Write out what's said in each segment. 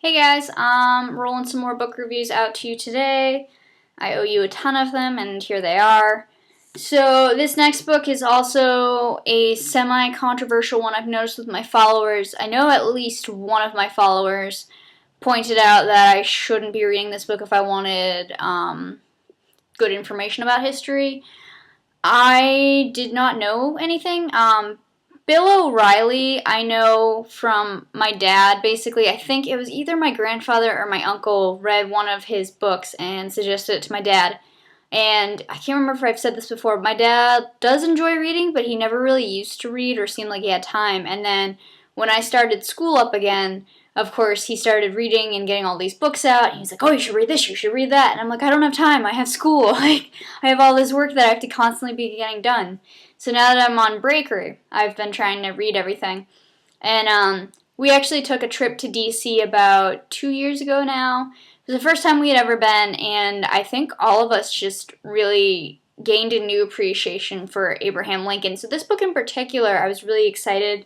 Hey guys, rolling some more book reviews out to you today. I owe you a ton of them, and here they are. So this next book is also a semi-controversial one I've noticed with my followers. I know at least one of my followers pointed out that I shouldn't be reading this book if I wanted good information about history. I did not know anything. Bill O'Reilly, I know from my dad, basically. I think it was either my grandfather or my uncle read one of his books and suggested it to my dad. And I can't remember if I've said this before. My dad does enjoy reading, but he never really used to read or seemed like he had time. And then when I started school up again, of course, he started reading and getting all these books out. And he's like, oh, you should read this, you should read that. And I'm like, I don't have time. I have school. Like, I have all this work that I have to constantly be getting done. So now that I'm on breaker, I've been trying to read everything. And we actually took a trip to DC about 2 years ago now. It was the first time we had ever been, and I think all of us just really gained a new appreciation for Abraham Lincoln. So this book in particular, I was really excited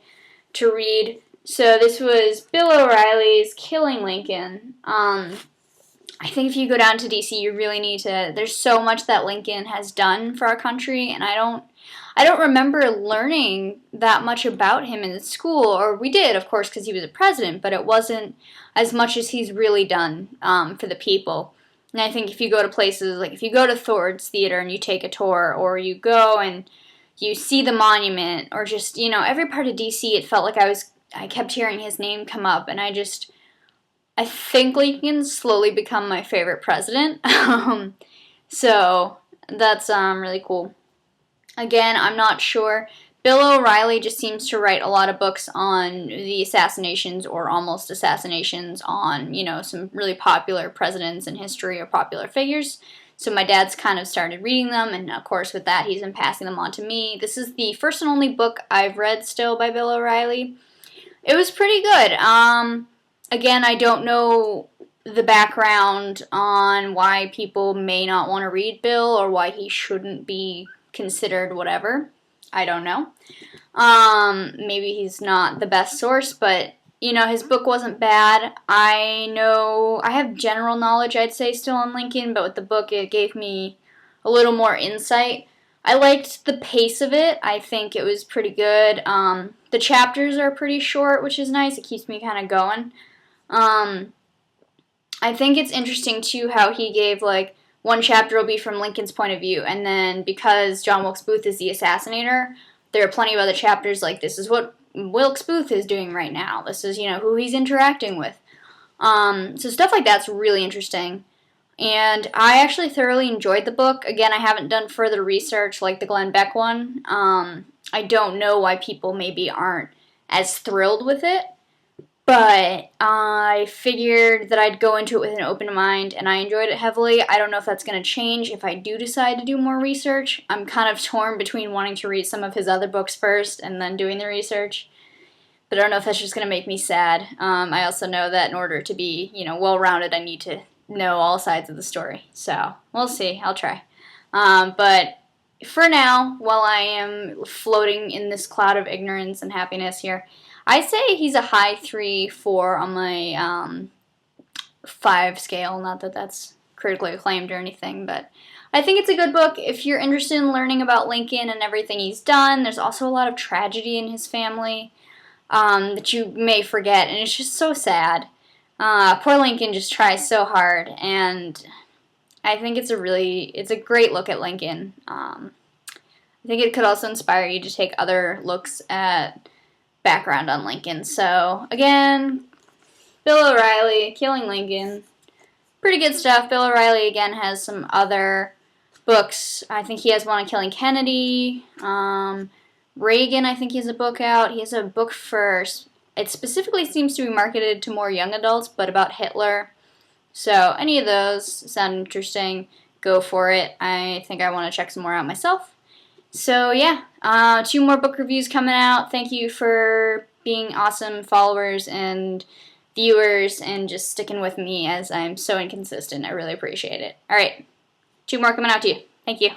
to read. So this was Bill O'Reilly's Killing Lincoln. I think if you go down to DC, you really need to. There's so much that Lincoln has done for our country, and I don't remember learning that much about him in school, or we did, of course, because he was a president, but it wasn't as much as he's really done for the people. And I think if you go to places, like if you go to Thord's Theater and you take a tour, or you go and you see the monument, or just, every part of DC, it felt like I kept hearing his name come up, and I think Lincoln's slowly become my favorite president. So that's really cool. Again, I'm not sure. Bill O'Reilly just seems to write a lot of books on the assassinations or almost assassinations on, some really popular presidents in history or popular figures. So my dad's kind of started reading them, and of course with that he's been passing them on to me. This is the first and only book I've read still by Bill O'Reilly. It was pretty good. Again, I don't know the background on why people may not want to read Bill or why he shouldn't be considered whatever. I don't know. Maybe he's not the best source, but his book wasn't bad. I know I have general knowledge, I'd say, still on Lincoln, but with the book it gave me a little more insight. I liked the pace of it. I think it was pretty good. The chapters are pretty short, which is nice. It keeps me kind of going. I think it's interesting too how he gave one chapter will be from Lincoln's point of view, and then because John Wilkes Booth is the assassinator, there are plenty of other chapters like this is what Wilkes Booth is doing right now. This is, who he's interacting with. So stuff like that's really interesting. And I actually thoroughly enjoyed the book. Again, I haven't done further research like the Glenn Beck one. I don't know why people maybe aren't as thrilled with it. But I figured that I'd go into it with an open mind, and I enjoyed it heavily. I don't know if that's going to change if I do decide to do more research. I'm kind of torn between wanting to read some of his other books first and then doing the research. But I don't know if that's just going to make me sad. I also know that in order to be, well-rounded, I need to know all sides of the story. So, we'll see. I'll try. But for now, while I am floating in this cloud of ignorance and happiness here, I say he's a high 3-4 on my 5 scale. Not that that's critically acclaimed or anything, but I think it's a good book if you're interested in learning about Lincoln and everything he's done. There's also a lot of tragedy in his family that you may forget, and it's just so sad. Poor Lincoln just tries so hard, and I think it's a great look at Lincoln. I think it could also inspire you to take other looks at background on Lincoln. So, again, Bill O'Reilly, Killing Lincoln, pretty good stuff. Bill O'Reilly, again, has some other books. I think he has one on Killing Kennedy. Reagan, I think he has a book out. He has a book it specifically seems to be marketed to more young adults, but about Hitler. So, any of those sound interesting, go for it. I think I want to check some more out myself. So yeah, 2 more book reviews coming out. Thank you for being awesome followers and viewers and just sticking with me as I'm so inconsistent. I really appreciate it. Alright, 2 more coming out to you. Thank you.